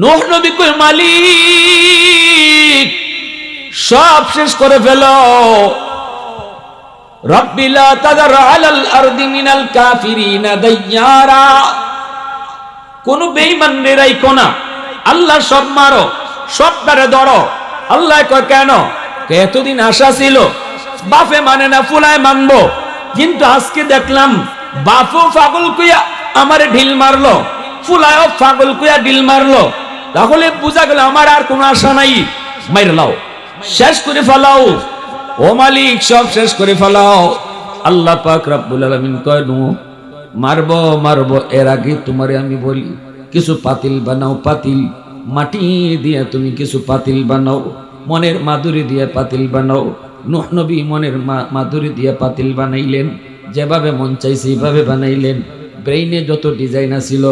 নূহ নবী কয় মালিক সব শেষ করে ফেলো, রব্বি লা তাযার আলাল আরদি মিনাল কাফিরিনা দাইয়ারা, কোন বেঈমান রে রাইখো না, আল্লাহ সব মারো, সবটারে ধরো। আল্লাহ কয় কেন? এতদিন আশা ছিল বাপে মানে না ফুলায় মানবো, কিন্তু আজকে দেখলাম বাপও পাগল কইয়া আমারে ঢিল মারলো, ফুলায়ও পাগল কইয়া ঢিল মারলো, তাহলে বুঝা গেল আমার আর কোনো আশা নাই, মাইরে লাও, শেষ করে ফেলাও, ও মালিক সব শেষ করে ফেলাও। আল্লাহ পাক রব্বুল আলামিন কয় নূহ মারবো মারবো, এর আগে তোমারে আমি বলি কিছু পাতিল বানাও, পাতিল মাটি দিয়ে তুমি কিছু পাতিল বানাও, মনের মাধুরী দিয়ে পাতিল বানাও। নূহ নবী মনের মাধুরী দিয়ে পাতিল বানাইলেন, যেভাবে মন চাইছে এইভাবে বানাইলেন। ব্রেইনে যত ডিজাইন ছিল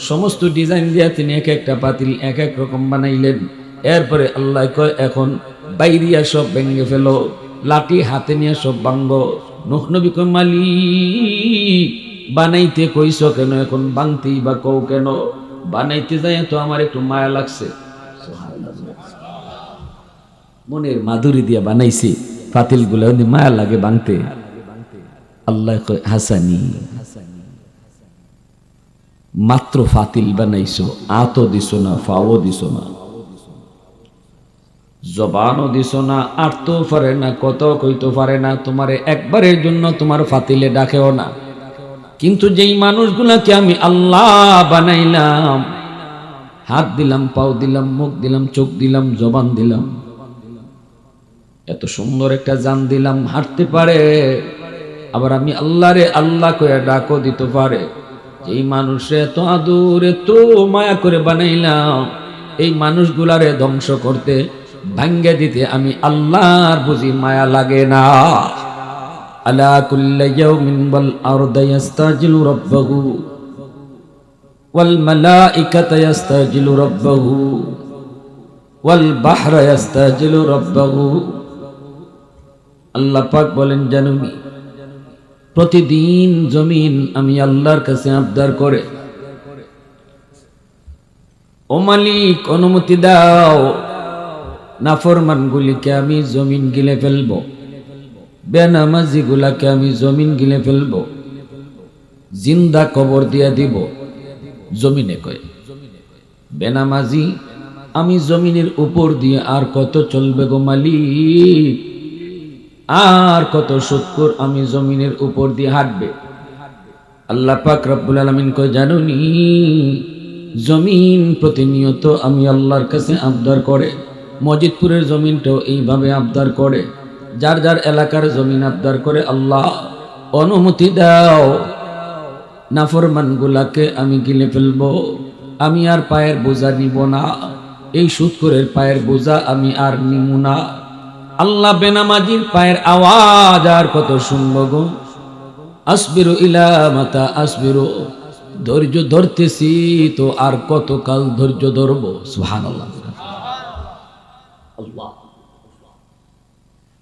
সমস্ত ডিজাইন দিয়ে তিনি এক একটা পাতিল এক এক রকম বানাইলেন। এরপরে আল্লাহ কয় এখন বাইরিয়া সব ভেঙে ফেলো, লাঠি হাতে নিয়ে সব ভাঙ্গো। নূহ নবী কয় মালিক বানাইতে কইছ কেন, এখন ভাঙতেই বা কও কেন? বানাইতে যাই তো আমার একটু মায়া লাগছে, মনের মাধুরী দিয়া বানাইছি, পাতিল গুলো মায়া লাগে ভাঙতে। আল্লাহ কয় হাসানি, মাত্র ফাতিল বানাইছো, আতো দিছো না, ফাও দিছো না, জবানও দিছো না, আটতেও পারে না, কত কইতে পারে না, তোমারে একবারের জন্য তোমার ফাতিলে ডাকেও না। কিন্তু যেই মানুষগুলাকে আমি আল্লাহ বানাইলাম, হাত দিলাম, পাও দিলাম, মুখ দিলাম, চোখ দিলাম, জবান দিলাম, এত সুন্দর একটা জান দিলাম, হাঁটতে পারে, আবার আমি আল্লাহরে আল্লাহ কইয়া ডাকও দিতে পারে। এই মানুষে এত আদর এত মায়া করে বানাইলাম, এই মানুষগুলারে ধ্বংস করতে ভাঙ্গে দিতে আমি আল্লাহর বুঝি মায়া লাগে না? আলা কুল্লি ইয়াউমিন ওয়াল আরদু ইস্তাজিলু রাব্বাহু ওয়াল মালাইকাতু ইস্তাজিলু রাব্বাহু ওয়াল বাহরা ইস্তাজিলু রাব্বাহু। আল্লাহ পাক বলেন জানুনি প্রতিদিন জমিন আমি আল্লাহর কাছে আবদার করে, ও মালিক অনুমতি দাও নাফরমান গুলিকে আমি জমিন গিলে ফেলবো, বেনামাজি গুলাকে আমি জমিন গিলে ফেলবো, জিন্দা কবর দিয়া দিব। জমিনে কয় বেনামাজি আমি জমিনের উপর দিয়ে আর কত চলবে গো মালিক, আর কত শুকর আমি জমিনের উপর দিয়ে হাঁটবে? আল্লাহ পাক রব্বুল আলামিন কয় জানুনি জমিন প্রতিনিয়ত আমি আল্লাহর কাছে আবদার করে, মসজিদপুরের জমিনটাও এইভাবে আবদার করে, যার যার এলাকার জমিন আবদার করে আল্লাহ অনুমতি দাও নাফরমান গুলাকে আমি গিলে ফেলবো, আমি আর পায়ের বোঝা নিব না, এই সুদখোরের পায়ের বোঝা আমি আর নিব না। আল্লাহ বেনামাজির পায়ের আওয়াজ আর কত শুনবো গো? আসবিরু ইলা মাতা আসবিরু, ধৈর্য ধরতেছি তো আর কত কাল ধৈর্য ধরবো? সুবহানাল্লাহ। আল্লাহ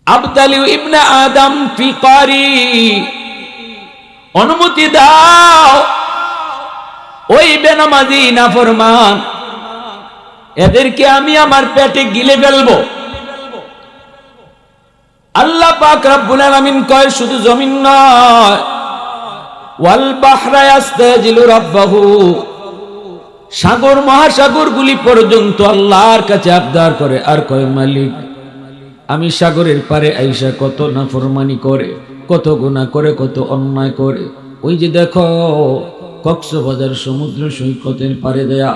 আবতালিউ ইবনে আদম ফি কারি, অনুমতি দাও ওই বেনামাজি নাফরমান এদেরকে আমি আমার পেটে গিলে ফেলবো। আল্লাহ পাক রব্বুল আলামিন কয় শুধু জমিন নয়, ওয়াল বাহরা ইস্তাজিলু রাব্বাহু, সাগর মহাসাগর গুলি পর্যন্ত আল্লাহর কাছে আবদার করে আর কয় মালিক আমি সাগরের পারে আইসা কত নাফরমানি করে, কত গুনাহ করে, কত অন্যায় করে। ওই যে দেখো কক্সবাজার সমুদ্র সৈকতের পারে দেয়া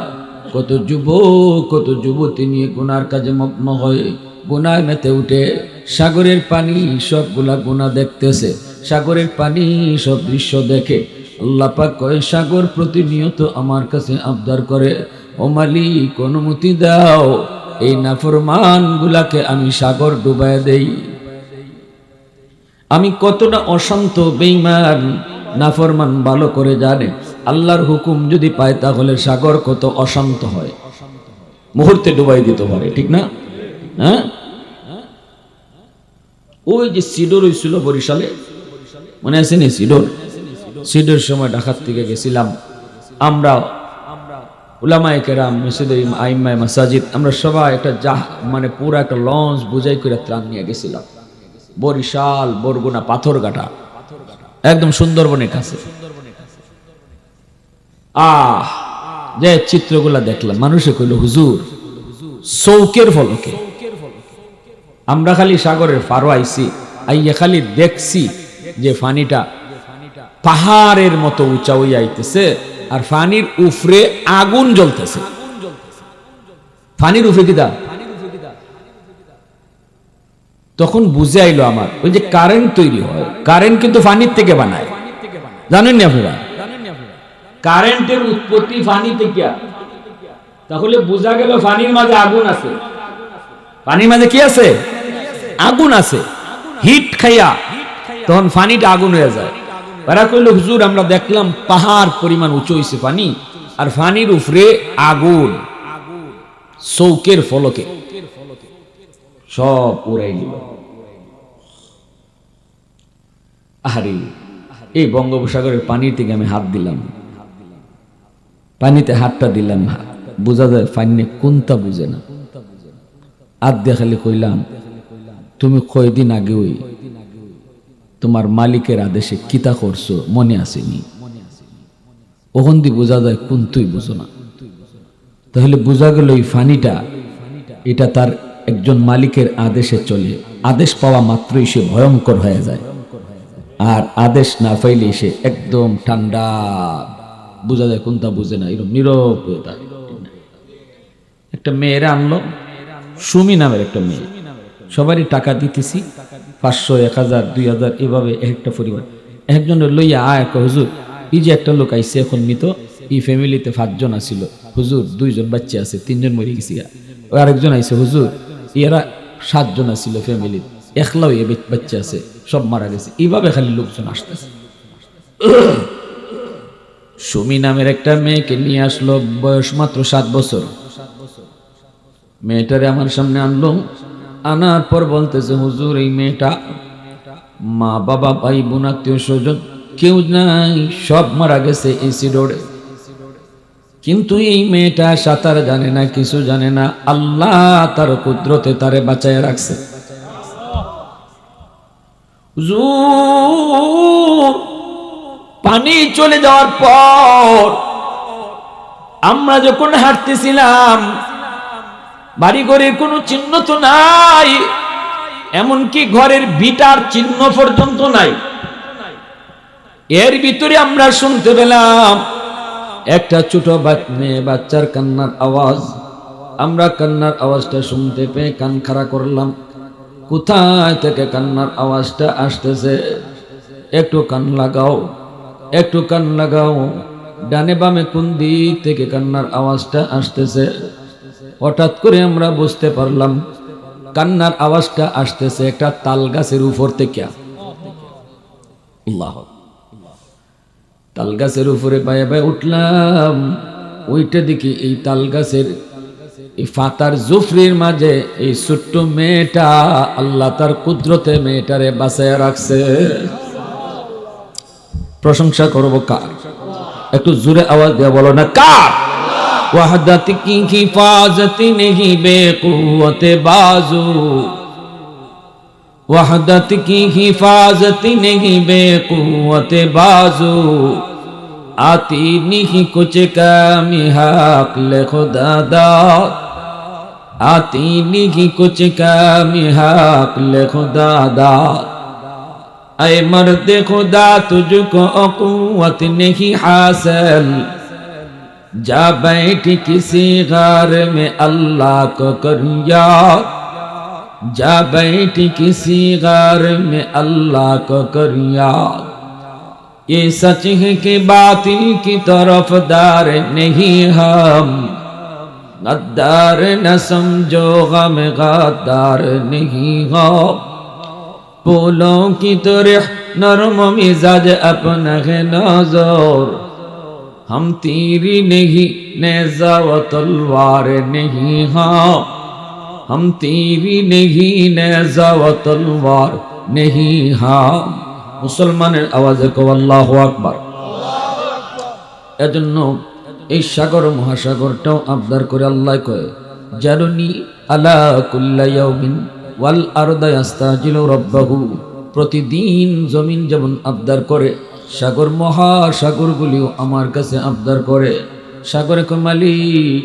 কত যুবক কত যুবতী নিয়ে গুনার কাজে মগ্ন হয়ে গুনায় মেতে উঠে, সাগরের পানি সবগুলা গুনাহ দেখতেছে, সাগরের পানি সব দৃশ্য দেখে। আল্লাহ পাক কয় সাগর প্রতিনিয়ত আমার কাছে আবদার করে, ও মালিক অনুমতি দাও এই নাফরমান গুলাকে আমি সাগর ডুবায় দেই। আমি কতটা অশান্ত বেঈমান নাফরমান ভালো করে জানে, আল্লাহর হুকুম যদি পায় তাহলে সাগর কত অশান্ত হয়, মুহূর্তে ডুবাই দিতে পারে, ঠিক না? হ্যাঁ, ওই যে সিডর হয়েছিল বরিশালে, মনে আছে নি? সিডর সময় ঢাকার থেকে গেছিলাম আমরা, উলামায়ে কেরাম, মসজিদের আইম্মায়ে মাসাজিদ, আমরা সবাই একটা মানে পুরো একটা লঞ্চ বুঝাই করে ত্রাণ নিয়ে গেছিলাম বরিশাল বরগুনা পাথরঘাটা, একদম সুন্দরবনের কাছে। যে চিত্রগুলা দেখলাম, মানুষে কইল হুজুর চৌকের ফলকে আমরা খালি সাগরের পাড়ো আইছি, আইয়া খালি দেখছি যে পানিটা পাহাড়ের মতো উঁচা হইয়া আইতেছে আর পানির উপরে আগুন জ্বলতেছে। পানির উপরে কিদা তখন বুঝে আইলো আমার, ওই যে কারেন্ট তৈরি হয়, কারেন্ট কিন্তু পানির থেকে বানায়, জানেন না আপনারা? কারেন্টের উৎপত্তি পানি থেকে। তাহলে বোঝা গেল পানির মাঝে আগুন আছে। পানির মাঝে কি আছে? আগুন আছে। হিট খাইয়া তখন পানিটা আগুন হয়ে যায়। ওরা কইল হুজুর আমরা দেখলাম পাহাড় পরিমাণ উঁচু হইছে পানি, আর পানির উপরে আগুন, চৌকের ফলকে সব উড়াই গেল। আরে এই বঙ্গোপসাগরের পানির থেকে আমি হাত দিলাম, পানিতে হাতটা দিলাম, বোঝা যায় পানি কোনটা বুঝে না। হাত দিয়ে খালি কইলাম তুমি কয়দিন আগে ওই তোমার মালিকের আদেশে কিতা করছো মনে আসেনি? ওখান দিয়ে বোঝা যায় কোন তুই বুঝো না। তাহলে বোঝা গেল এই ফানিটা এটা তার একজন মালিকের আদেশে চলে, আদেশ পাওয়া মাত্রই সে ভয়ঙ্কর হয়ে যায়, আর আদেশ না পাইলে সে একদম ঠান্ডা, বোঝা যায় কোনটা বুঝে না, এরকম নীরব হয়ে থাকে। একটা মেয়েরা আনলো, সুমি নামের একটা মেয়ে, সবারই টাকা দিতেছি 500, 1000, 2000 এভাবে একটা পরিবার একজনের লইয়া আয় হুজুর এই যে একটা লোক আইসে এখন মৃত, এই ফ্যামিলিতে 5 জন আছিল হুজুর, 2 জন বাচ্চা আছে, 3 জন মরে গেছি, আরেকজন আইসে হুজুর এরা 7 জন আছিল ফ্যামিলি, একলাও এ বাচ্চা আছে, সব মারা গেছে। এইভাবে খালি লোকজন আসতেছে। সুমি নামের একটা মেয়েকে নিয়ে আসলো, বয়স মাত্র 7 বছর। মেয়েটারে আমার সামনে আনলো, আনার পর বলতেছে হুজুর এই মেয়েটা মা বাবা ভাই বোন আত্মীয় স্বজন কেউ নাই, সব মারা গেছে এসি রোডে, কিন্তু এই মেয়েটা সাঁতার জানে না, কিছু জানে না, আল্লাহ তার কুদরতে তারে বাঁচায় রাখছে। হুজুর পানি চলে যাওয়ার পর আমরা যখন হাঁটতেছিলাম বাড়ি ঘরের কোনো চিহ্ন তো নাই, এমনকি ঘরের ভিটার চিহ্ন পর্যন্ত নাই। এর ভিতরে আমরা শুনতে পেলাম একটা ছোট মেয়ে বাচ্চার কান্নার আওয়াজ। আমরা কান্নার আওয়াজটা শুনতে পেয়ে কান খাড়া করলাম, কোথায় থেকে কান্নার আওয়াজটা আসতেছে, একটু কান লাগাও, একটু কান লাগাও, ডানে বামে কোন দিক থেকে কান্নার আওয়াজটা আসতেছে। হঠাৎ করে আমরা বুঝতে পারলাম কান্নার আওয়াজটা আসতেছে একটা তাল গাছের উপর থেকে। আল্লাহ, তাল গাছের উপরে পায়ে পায়ে উঠলাম, ওইটা দেখি এই তাল গাছের এই ফাতার জুফরির মাঝে এই ছোট্ট মেয়েটা, আল্লাহ তার কুদরতে মেয়েটারে বাঁচায় রাখছে। প্রশংসা করবো কার? একটু জোরে আওয়াজ দিয়ে বলো না কার? वहदत की हिफाजत नहीं बेकुव्वत बाजू, वहदत की हिफाजत नहीं बेकुव्वत बाजू, आती नहीं कुछ कमी हक ले खुदा दाद, आती नहीं कुछ कमी हक ले खुदा दाद, ऐ मर्द खुदा तुझको कुव्वत नहीं हासिल, जा बैठी किसी गार में अल्लाह को कर याद, जा बैठी किसी गार में अल्लाह को कर याद, ये सच है कि बातिल की तरफदार नहीं हम, गद्दार न समझो गम गद्दार नहीं हो, फूलों की तरह नरम मिजाज अपना है नजर, हम तीरी नहीं नेज़ा व तलवार नहीं, हाँ हम तीरी नहीं नेज़ा व तलवार नहीं, हाँ। মুসলমানের আওয়াজে কও আল্লাহু আকবার। এজন্য এই সাগর মহাসাগরটাও আবদার করে আল্লাহ কয় জারুনি আলা কুল্লা ইয়াউমিন ওয়াল আরদা ইয়াস্তাজিলু রাব্বাহু। প্রতিদিন জমিন যেমন আবদার করে, সাগর মহাসাগরগুলিও আমার কাছে আবদার করে। সাগরে কয় মালিক,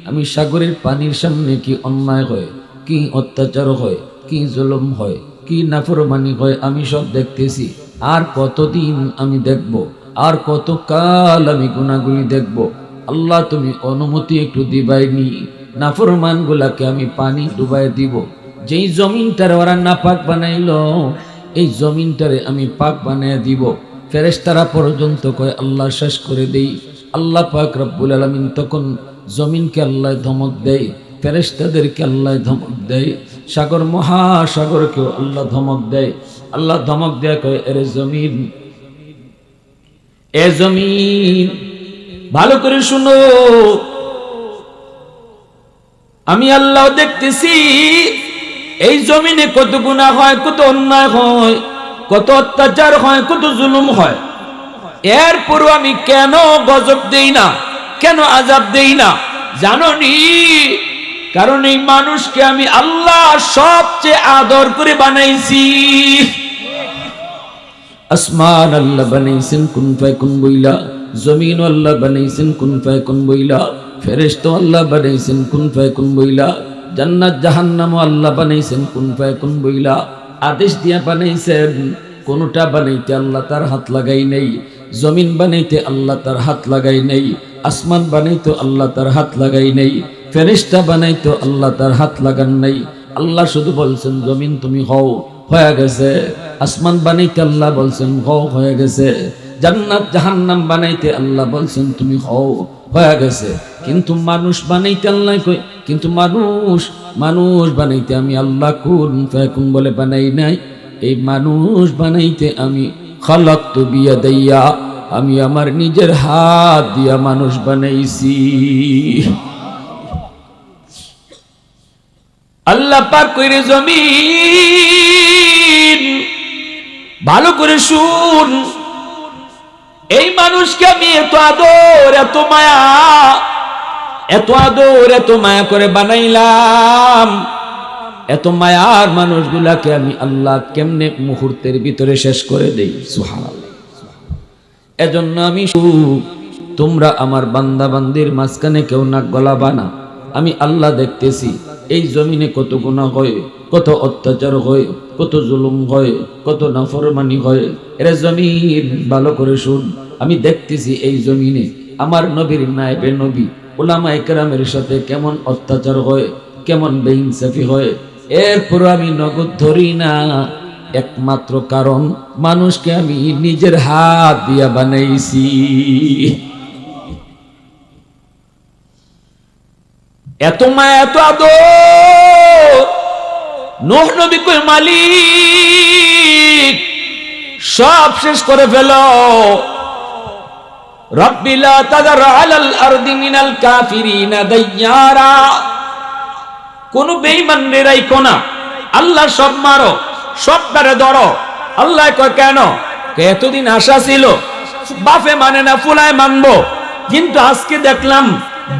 আমি সাগরের পানির সামনে কি অন্যায় হয়, কি অত্যাচার হয়, কি জুলুম হয়, কি নাফরমানি হয় আমি সব দেখতেছি। আর কতদিন আমি দেখব, আর কত কাল আমি গুনাহগুলি দেখব। আল্লাহ তুমি অনুমতি একটু দিবাইনি, নাফরমান গুলাকে আমি পানি ডুবাই দিব। যেই জমিনটারে ওরা নাপাক বানাইলো, এই জমিনটারে আমি পাক বানায় দিব। ফেরেশতারা পর্যন্ত কয় আল্লাহ শেষ করে দেই। আল্লাহ পাক রব্বুল আলামিন তখন জমিনকে আল্লাহ ধমক দেয়, ফেরেশতাদেরকে আল্লাহ ধমক দেয়, সাগর মহাসাগরকেও আল্লাহ ধমক দেয়। আল্লাহ ধমক দেয়া কয় এরে জমিন, এ জমিন ভালো করে শুনো, আমি আল্লাহ দেখতেছি এই জমিনে কত গুনাহ হয়, কত অন্যায় হয়, কত অত্যাচার হয়, কত জুলুম হয়। এরপরও আমি কেন গজব দেই না, কেন আযাব দেই না জানো নি? কারণ এই মানুষকে আমি আল্লাহ সবচেয়ে আদর করে বানাইছি। আসমান আল্লাহ বানাইছেন কুন ফায়াকুন বইলা, জমিন আল্লাহ বানাইছেন কুন ফায়াকুন বইলা, ফেরেশতা আল্লাহ বানাইছেন কুন ফায়াকুন বইলা, জান্নাত জাহান্নাম আল্লাহ বানাইছেন কুন ফায়াকুন বইলা। আদেশ দিয়া বানাইছেন, কোনটা বানাইতে আল্লাহ তার হাত লাগাই নাই। জমিন বানাইতে আল্লাহ তার হাত লাগাই নাই, আসমান বানাইতো আল্লাহ তার হাত লাগাই নাই, ফেরেশতা বানাইতো আল্লাহ তার হাত লাগান নাই। আল্লাহ শুধু বলছেন জমিন তুমি হও, হয়ে গেছে। আসমান বানাইতে আল্লাহ বলছেন হও, হয়ে গেছে। জান্নাত জাহান্নাম বানাইতে আল্লাহ বলছেন তুমি হও, হয়ে গেছে। কিন্তু মানুষ বানাইতে আল্লাহ কই, কিন্তু মানুষ বানাইতে আমি আল্লাহ কুন ফায়াকুন বলে বানাই নাই। এই মানুষ বানাইতে আমি খালাকতু বিয়াদাইয়া, আমি আমার নিজের হাত দিয়া মানুষ বানাইছি। আল্লাহ পাক কইরে জমিন ভালো করে শুন, এই মানুষকে আমি এত আদর, এত মায়া, এত আদর, এত মায়া করে বানাইলাম। এত মায়ার মানুষগুলাকে আমি আল্লাহ কেমনে মুহূর্তের ভিতরে শেষ করে দেই। সুবহানাল্লাহ। এজন্য আমি তোমরা আমার বান্দা বান্দির মাঝখানে কেউ নাক গলাবা না। আমি আল্লাহ দেখতেছি এই জমিনে কত গুনাহ হয়, কত অত্যাচার হয়, কত জুলুম হয়, কত নাফরমানি হয়। এরে জমিন ভালো করে শুন, আমি দেখতেছি এই জমিনে আমার নবীর নায়েবে নবী উলামায়ে কেরামের সাথে কেমন অত্যাচার হয়, কেমন বেইনসাফি হয়। এরপর আমি নগদ ধরি না, একমাত্র কারণ মানুষকে আমি নিজের হাত দিয়া বানাইছি। এত মায়া, এত আদর। নূহ নবী কই মালিক সব শেষ করে ফেলো। রাব্বি লা তাযার আলাল আরদি মিনাল কাফিরিনা দাইয়ারা। কোন বেঈমান রে রাইখো না, আল্লাহ সব মারো, সবটারে ধরো। আল্লাহ কয় কেন? এতদিন আশা ছিল বাপে মানে না ফুলায় মানবো, কিন্তু আজকে দেখলাম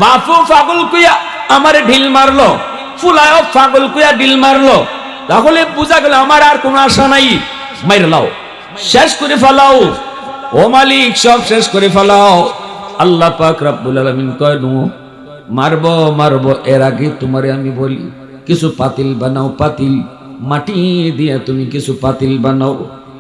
বাপও পাগল কইয়া আমারে ঢিল মারলো, ফুলায়ও পাগল কইয়া ঢিল মারলো। তাহলে বুঝা গেল আমার আর কোনো আশা নাই। মাইর লাও, শেষ করে ফেলাও। ও মালিক সব শেষ করে ফেলাও। আল্লাহ পাক রব্বুল আলামিন কয় নূহ মারবো মারবো, এর আগে তোমারে আমি বলি কিছু পাতিল বানাও। পাতিল মাটি দিয়ে তুমি কিছু পাতিল বানাও,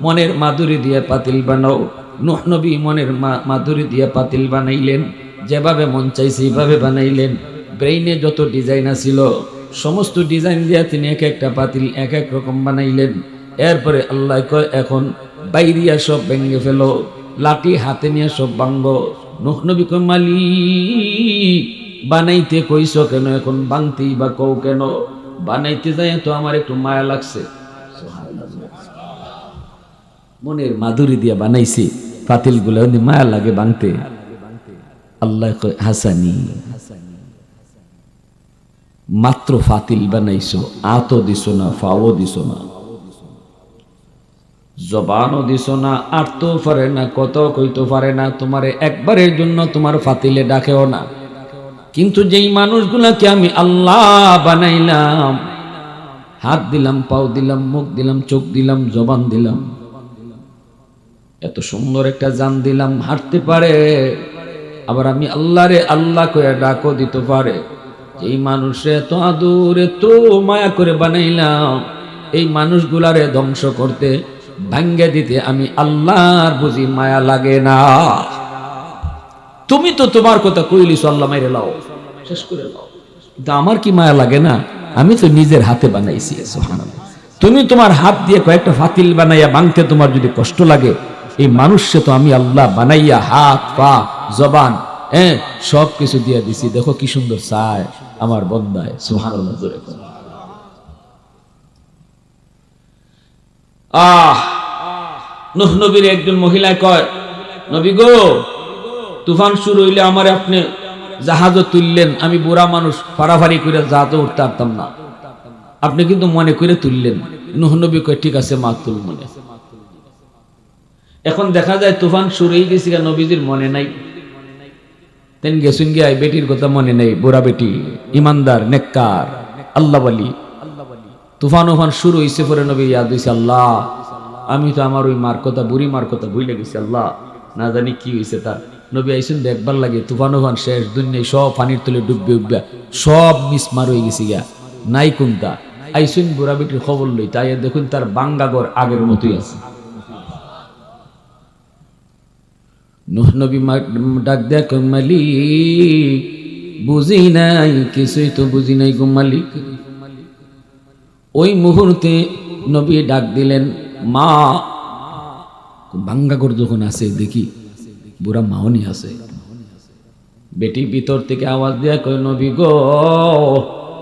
মনের মাধুরী দিয়ে পাতিল বানাও। নূহ নবী মনের মাধুরী দিয়ে পাতিল বানাইলেন, যেভাবে মন চাই সেইভাবে বানাইলেন। ব্রেইনে যত ডিজাইন আছিল সমস্ত ডিজাইন দিয়ে তিনি এক একটা পাতিল এক এক রকম বানাইলেন। এরপরে আল্লাহ কয় এখন বাইরিয়া সব ভেঙে ফেলো, লাঠি হাতে নিয়ে সব ভাঙবো। নূহ নবী কয় মালিক বানাইতে কইছ কেন, এখন ভাঙতেই বা কও কেন? বানাইতে যায় তো আমার একটু মায়া লাগছে। মনের মাধুরী দিয়া বানাইছি, পাতিল গুলো মায়া লাগে ভাঙতে। আল্লাহ কয় হাসানি, মাত্র ফাতিল বানাইছো, আতো দিছো না, ফাও দিছো না। জবানও দিছো না, আটতেও পারে না, কত কইতে পারে না, তোমারে একবারের জন্য তোমার ফাতিলে ডাকেও না। কিন্তু যেই মানুষগুলাকে আমি আল্লাহ বানাইলাম, হাত দিলাম, পাও দিলাম, মুখ দিলাম, চোখ দিলাম, জবান দিলাম, এত সুন্দর একটা জান দিলাম, হাঁটতে পারে, আবার আমি আল্লাহরে আল্লাহ কয়ে ডাকও দিতে পারে। এই মানুষে এত আদর এত মায়া করে বানাইলাম, এই মানুষগুলারে ধ্বংস করতে, ভাঙ্গে দিতে আমি আল্লাহর বুঝি মায়া লাগে না? তুমি তো তোমার কথা কইলিস আল্লাহ মাইরে লাও, শেষ করে লাও, কিন্তু আমার কি মায়া লাগে না? আমি তো নিজের হাতে বানাইছি। সুবহানাল্লাহ। তুমি তোমার হাত দিয়ে কয়েকটা ফাতিল বানাইয়া ভাঙতে তোমার যদি কষ্ট লাগে, এই মানুষকে তো আমি আল্লাহ বানাইয়া হাত পা জবান সব কিছু দিয়ে দিছি, দেখো কি সুন্দর চায় আমার বন্দায়। সুবহানাল্লাহ। নূহ নবীর একজন মহিলা কয়, নবী গো, তুফান শুরু হইলে আমার আপনি জাহাজও তুললেন, আমি বুড়া মানুষ, ফাড়াফাড়ি করে জাহাজও উঠতে পারতাম না, আপনি কিন্তু মনে করে তুললেন। নূহ নবী কয়, ঠিক আছে মা, তুল মনে। এখন দেখা যায় তুফান শুরু হয়ে গেছে, নবীজির মনে নাই, তেন গেছুন গিয়ে বেটির কথা মনে নাই, বুড়া বেটি, ইমানদার, নেককার, আল্লাহ বলি। তুফান উফান শুরু হয়েছে, পরে নবী ইয়াদ হয়েছে, আল্লাহ আমি তো আমার ওই মার কথা, বুড়ি মার কথা ভুলে গেছি, আল্লাহ না জানি কি হয়েছে তার। নবী আইসুন দেখবার লাগে, তুফান উফান শেষ, দুনিয়ায় সব পানির তলে ডুববে উঠবে, সব মিসমার হয়ে গেছে গিয়া, নাই কোনটা। আইসুন বুড়া বেটির খবর লই, তাই দেখুন তার বাঙ্গাগর আগের মতোই আছে। নূহ নবী ডাক দেয়া, মালিক বুঝি নাই, কিছুই তো বুঝি নাই গো মালিক। ওই মুহূর্তে নবী ডাক দিলেন, মা। বাঙ্গাগর যখন আছে দেখি বুড়া মাওনি আছে, বেটি ভিতর থেকে আওয়াজ দেয়া কয়, নবী গো,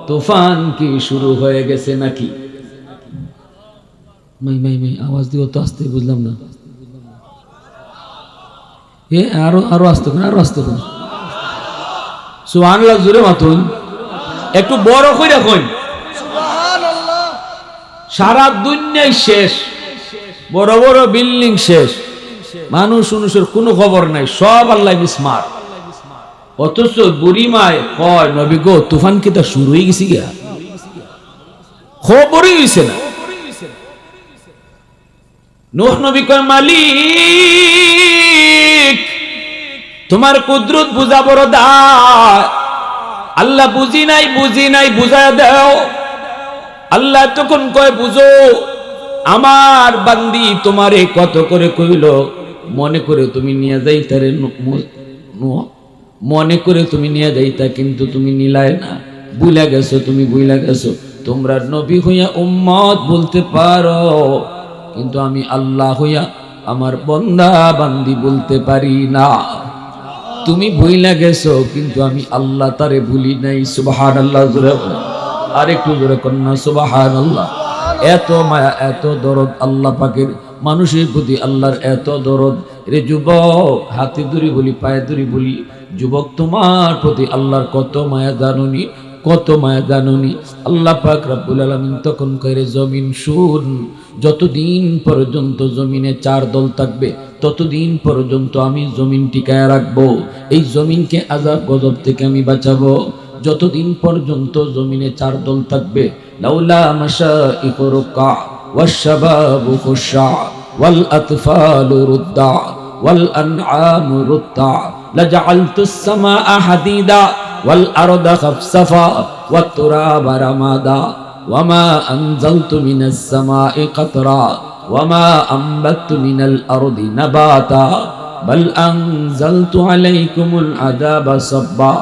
তুফান কি শুরু হয়ে গেছে নাকি? মাই মাই মাই আওয়াজ দিও তো, আসতে বুঝলাম না। আরো আরো আসতে কোন, আরো আসতে কোন। সুবহানাল্লাহ, জোরে মাতুন, একটু বড় করে রাখুন। সারা দুনিয়ায় শেষ, বড় বড় বিল্ডিং শেষ, মানুষ অনুষের কোনো খবর নাই, সব আল্লাহ মিসমার। অথচ বুড়িমায় কয়, নবী গো, তুফান কি তা শুরু হয়ে গেছে গিয়া? খবরই হইছে না। নূহ নবী কয়, মালিক তোমার কুদরত বুঝা বড় দায়, আল্লাহ বুঝি নাই বুঝি নাই, বুঝায় দাও। আল্লাহ তখন কয়, বুঝো, আমার বান্দি তোমারে কত করে কইল, মনে করে তুমি নিয়ে যাইতারে, মনে করে তুমি নিয়ে যাইতা, কিন্তু তুমি নিলায় না, বুইলা গেছো, তুমি বুইলা গেছো। তোমরা নবী হইয়া উম্মত বলতে পারো, কিন্তু আমি আল্লাহ হইয়া আমার বন্দা বান্দি বলতে পারি না। তুমি ভুইলা গেছো, কিন্তু আমি আল্লাহ তারে ভুলি নাই। সুবহানাল্লাহ, জোরে আর একটু জোরে কন্যা সুবহানাল্লাহ। এত মায়া, এত দরদ আল্লাহ পাকের মানুষের প্রতি, আল্লাহর এত দরদ। রে যুবক, হাতে ধরি বলি, পায়ে ধরি বলি, যুবক তোমার প্রতি আল্লাহর কত মায়া জানুনি, কত মায়া জানুনি। আল্লাহ পাক রব্বুল আলামিন তখন কইরে, জমিন শুন, যতদিন পর্যন্ত জমিনে চার দল থাকবে, ততদিন পর্যন্ত আমি জমিন টিকায় রাখবো, এই জমিনকে আযাব গজব থেকে আমি বাঁচাবো। যতদিন পর্যন্ত জমিনে চার দল থাকবে, লাউলা মাশাইখু রুকা ওয়াশ-শাবাবু খুশা ওয়াল আতফালু রুদ্দা ওয়াল আনআমু রুত্তা লাজআলতুস সামাআ হাদিদা ওয়াল আরদা খাফসাফা ওয়াত তুরাবা রামাদা ওয়ামা আনজালতু মিনাস সামাই কাতরা ওয়ামা আনবাতু মিনাল আরদি নাবাতা বাল আনজালতু আলাইকুমুল আযাবা সাব্বা।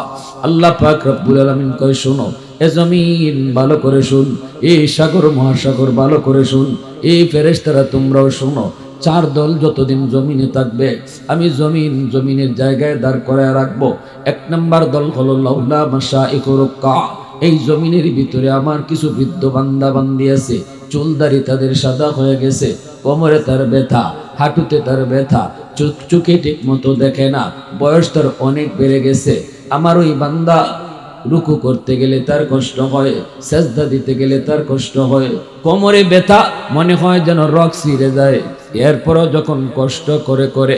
আল্লাহ পাক রব্বুল আলামিন কয়, শোনো এ জমিন ভালো করে শুন, এই সাগর মহাসাগর ভালো করে শুন, এই ফেরেশতারা তোমরাও শোনো। চার দল যতদিন জমিনে থাকবে, আমি জমিনের জায়গায় দাঁড় করায় রাখবো। এক নাম্বার দল হলো লাউলা মাশাইখু রুকা, এই জমিনের ভিতরে আমার কিছু বৃদ্ধ বান্দা বান্দি আছে, চুলদারি তাদের সাদা হয়ে গেছে, কোমরে তার ব্যথা, হাঁটুতে তার ব্যথা, চোখে ঠিক মতো দেখে না, বয়স তার অনেক বেড়ে গেছে। আমার ওই বান্দা রুকু করতে গেলে তার কষ্ট হয়, সেজদা দিতে গেলে তার কষ্ট হয়, কোমরে ব্যথা, মনে হয় যেন রক ছিঁড়ে যায়। এরপরও যখন কষ্ট করে করে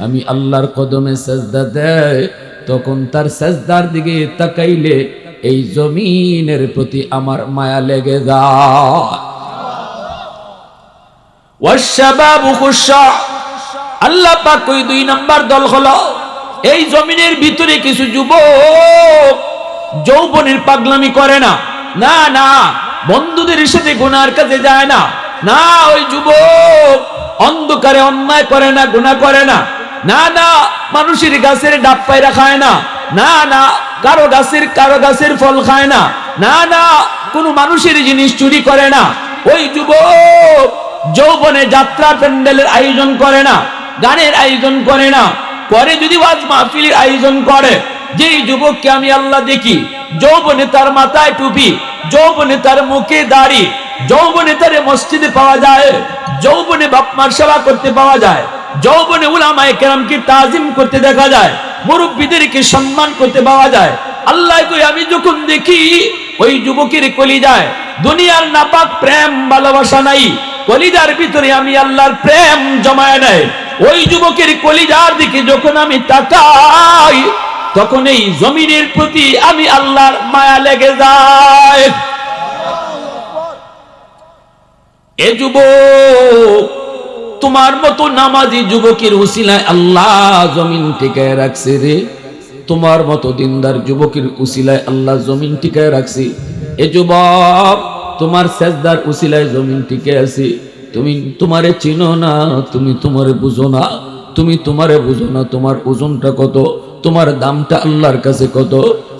আমি আল্লাহর কদমে সেজদা দেয়, তখন তার সেজদার দিকে তাকাইলে এই জমিনের প্রতি আমার মায়া লেগে যায়। ওয়াশবাবু খুশা, আল্লাহ পাক ওই 2 নাম্বার দল হলো এই জমিনের ভিতরে কিছু যুবক যৌবনের পাগলামি করে না, না না বন্ধুদের সাথে গুনার কাজে যায় না, না ওই যুবক অন্ধকারে অন্যায় করে না, গুনাহ করে না, না না মানুষের গাছের ডাব পায়রা খায় না, না না কারো গাছের ফল খায় না, না না কোনো মানুষের জিনিস চুরি করে না। ওই যুবক যৌবনে যাত্রা প্যান্ডেলের আয়োজন করে না, গানের আয়োজন করে না, করে যদি ওয়াজ মাহফিলের আয়োজন করে। যেই যুবককে আমি আল্লাহ দেখি যৌবনে তার মাথায় টুপি, যৌবনে তার মুখে দাড়ি, যৌবনে তার মসজিদে পাওয়া যায়, যৌবনে বাপ মার সেবা করতে পাওয়া যায়, যৌবনে উলামায়ে কেরামকে তাজিম করতে দেখা যায়, মুরব্বিদেরকে সম্মান করতে পাওয়া যায়। আল্লাহ কই আমি যখন দেখি ওই যুবকের কলিজায় দুনিয়ার নাপাক প্রেম ভালোবাসা নাই, কলিজার ভিতরে আমি আল্লাহর প্রেম জমায় নাই, ওই যুবকের কলিজার দিকে যখন আমি তাকাই, তখন এই জমিনের প্রতি আমি আল্লাহর মায়া লেগে যায়। এ যুবক, তোমার মতো নামাজি যুবকের উসিলায় আল্লাহ জমিন টিকায় রাখছে রে, তোমার মতো দিনদার যুবকের উসিলায় আল্লাহ জমিন টিকায় রাখছে। এ যুবক, তোমার সেজদার উসিলায় জমিন টিকে আছে। তুমি তোমারে চিনো না, তুমি তোমারে বুঝো না, তুমি তোমারে বুঝো না তোমার ওজনটা কত, তোমার দামটা আল্লাহর কাছে কত।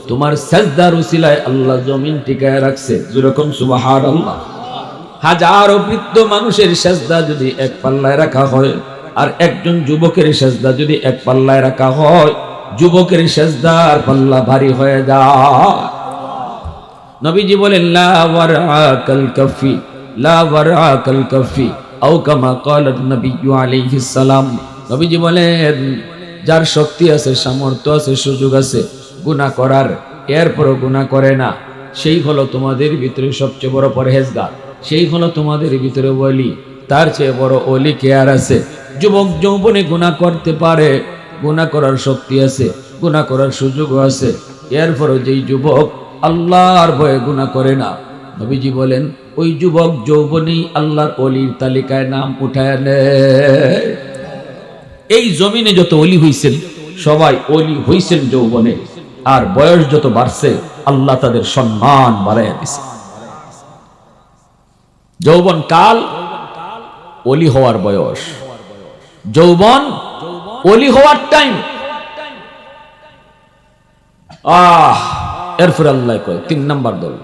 তোমার সেজদার উসিলায় আল্লাহ জমিন টিকায় রাখছে। যেরকম সুবহানাল্লাহ। হাজারো বৃদ্ধ মানুষের সেজদা যদি এক পাল্লায় রাখা হয়, আর একজন যুবকের সেজদা যদি এক পাল্লায় রাখা হয়, যুবকের সেজদার পাল্লা ভারী হয়ে যায়। নবীজি বলেন লা ওয়ারাকাল কাফি, লা ওয়ারাকাল কাফি আও কামা ক্বালা নবী আলাইহিস সালাম। নবীজি বলেন যার শক্তি আছে, সামর্থ্য আছে, সুযোগ আছে গুনাহ করার, এরপরও গুনাহ করে না, সেই হলো তোমাদের ভিতরে সবচেয়ে বড় পরহেজগার, সেই হলো তোমাদের ভিতরে ওলি। তার চেয়ে বড় ওলি কে আর আছে? যুবক যৌবনে গুনাহ করতে পারে, গুনাহ করার শক্তি আছে, গুনাহ করার সুযোগও আছে, এরপরও যেই যুবক আল্লাহর ভয়ে গুনাহ করে না, নবীজি বলেন ওই যুবক যৌবনেই আল্লাহর ওলির তালিকায় নাম উঠায় নেয়। এই জমিনে যত ওলি হইছেন সবাই ওলি হইছেন যৌবনে, আর বয়স যত বাড়ছে আল্লাহ তাদের সম্মান বাড়াইয়া দিছে। যৌবন কাল ওলি হওয়ার বয়স, যৌবন ওলি হওয়ার টাইম। এরপর আল্লাহ কয় 3 নাম্বার দল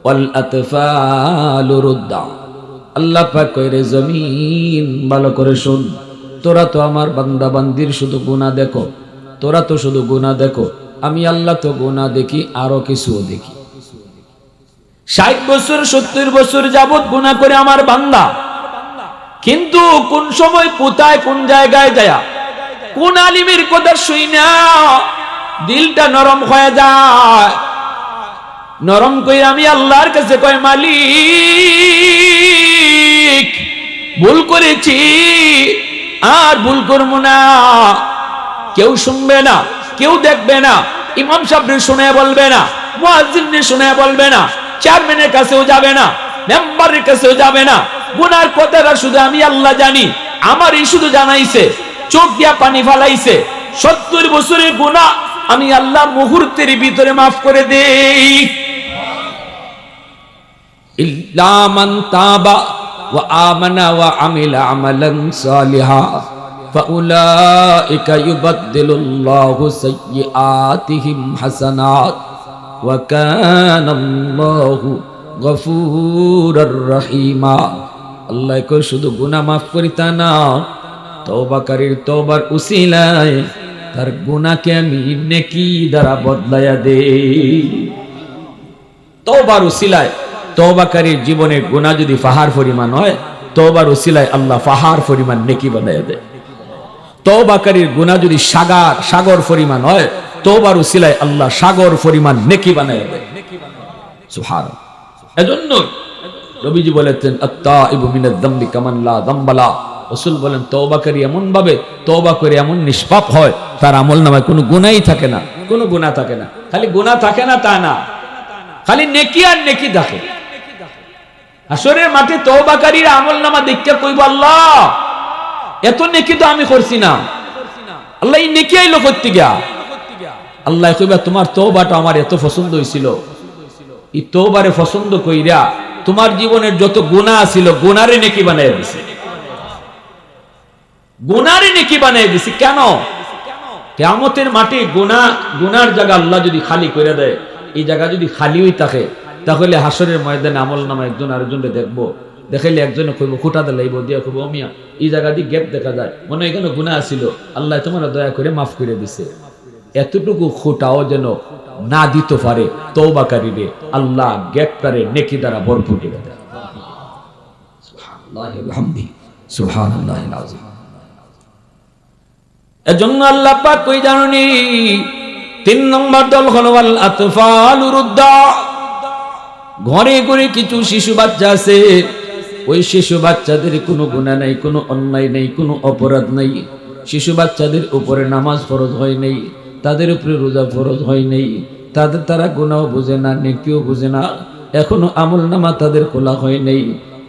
ওয়াল আতফালু রুদ্দা। আল্লাহ পাক কয় রে জমিন ভালো করে শুন, তোরা তো আমার বান্দা বান্দির শুধু গুনাহ দেখো, তোরা তো শুধু গুনাহ দেখো, আমি আল্লাহ তো গুনাহ দেখি, আরো কিছুও দেখি। 60 বছর 70 বছর যাবত গুনাহ করে আমার বান্দা, কিন্তু কোন সময় কোথায় কোন জায়গায় যায়, কোন আলিমের কথা শুইনা দিলটা নরম হয়ে যায়, নরম কই আমি আল্লাহর কাছে কয় মালিক ভুল করেছি আর ভুল করব না। কেউ শুনবে না, কেউ দেখবে না, ইমাম সাহেব শুনে বলবে না, মুয়াজ্জিন শুনে বলবে না, চেয়ারম্যানের কাছেও যাবে না, মেম্বারের কাছেও যাবে না। গুনার কথাটা শুধু আমি আল্লাহ জানি, আমারই শুধু জানাইছে, চোখ দিয়া পানি ফালাইছে। 70 বছরের গুনাহ আমি আল্লাহ মুহূর্তের ভিতরে মাফ করে দেই। ইল্লা মান তাবা ওয়া আমানা ওয়া আমিলা আমালান সালিহা ফাউলাইকা ইউবাদদিলুল্লাহু সাইয়্যাতিহিম হাসানাত ওয়া কানাল্লাহু গফুরুর রহিমা। আল্লাহ কই শুধু গুনাহ মাফ করি তা না, তওবাকারীর তওবার উসিলায় তার গুনাহকে আমি নেকি দ্বারা বদলায়া দেই। তওবার উসিলায় তওবাকারীর জীবনের গুনাহ যদি পাহাড় পরিমাণ হয়, তওবার উসিলায় আল্লাহ পাহাড় পরিমাণ নেকি বানায়া দেয়। তওবাকারীর গুনাহ যদি সাগর পরিমাণ হয়, তওবার উসিলায় আল্লাহ সাগর পরিমাণ নেকি বানায়া দেয়। সুবহানাল্লাহ। এজন্য নবীজি বলেছেন আত-তাইবু মিনাজ যামবি কামান লা যামবালা। রাসূল বলেন তওবাকারী এমন ভাবে তওবা করে এমন নিষ্পাপ হয় তার আমলনামায় কোনো গুনাহই থাকে না, কোনো গুনাহ থাকে না। খালি গুনাহ থাকে না তা না, খালি নেকি আর নেকি থাকে। হাসরের মাঠে তওবাকারীর আমলনামা দেখতে কইব আল্লাহ এত নেকি তো আমি করছি না, আল্লাহ এই নেকি আইলো করতে গিয়া। আল্লাহ কইবা তোমার তওবাটা আমার এত পছন্দ হইছিল, এই তওবারে পছন্দ কইরা তোমার জীবনের যত গুনাহ ছিল গুনারে নেকি বানায় দিছি, গুনারে নেকি বানায় দিছি। কেন? কিয়ামতের মাঠে গুনার জায়গা আল্লাহ যদি খালি করে দেয়, এই জায়গা যদি খালি হই থাকে, তাহলে হাসরের ময়দানে আমলনামা একজন আরেকজনকে দেখবো, দেখাইলে একজনে কইব খুঁটা দিলাইব দিয়া কইব মিয়া এই জায়গা দিয়ে গ্যাপ দেখা যায়, মনে হয় এখানে গুনাহ ছিল, আল্লাহ তোমার দয়া করে মাফ করে দিছে। এতটুকু খুঁটাও যেন না দিতে পারে তওবাকারীরে, আল্লাহ গ্যাপটারে নেকি দ্বারা ভরপুর করে দেয়। সুবহানাল্লাহি ওয়া বিহামদিহি সুবহানাল্লাহিল আযীম। এজন্য আল্লাহ পাক কই জানেননি 3 নম্বর দল হলো আল আতফালুর রুদ্দা। ঘরে ঘরে কিছু শিশু বাচ্চা আছে, ওই শিশু বাচ্চাদের কোনো গুনাহ নাই, কোনো অন্যায় নাই, কোনো অপরাধ নাই। শিশু বাচ্চাদের উপরে নামাজ ফরজ হয় নাই, তাদের উপরে রোজা ফরজ হয় নাই, তারা গুনাহ বুঝে না, নেকিও বুঝে না, এখনো আমলনামা তাদের খোলা হয় নাই।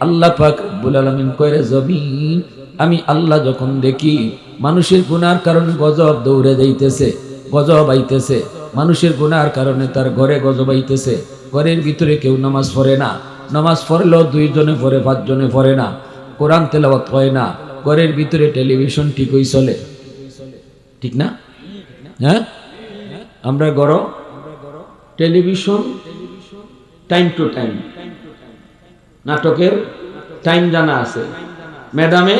আল্লাহ পাক রব্বুল আলামিন কইরে জমিন আমি আল্লাহ যখন দেখি মানুষের গুনার কারণে গজব দৌড়ে যাইতেছে, গজব আইতেছে, মানুষের গুনার কারণে তার ঘরে গজব আইতেছে, ঘরের ভিতরে কেউ নামাজ পড়ে না, নামাজ পড়লেও 2 জনে পড়ে 5 জনে পড়ে না, কোরআন তেলাওয়াত হয় না, ঘরের ভিতরে টেলিভিশন ঠিকই চলে, ঠিক না? হ্যাঁ, আমরা ঘর টেলিভিশন টাইম টু টাইম, নাটকের টাইম জানা আছে, ম্যাডামে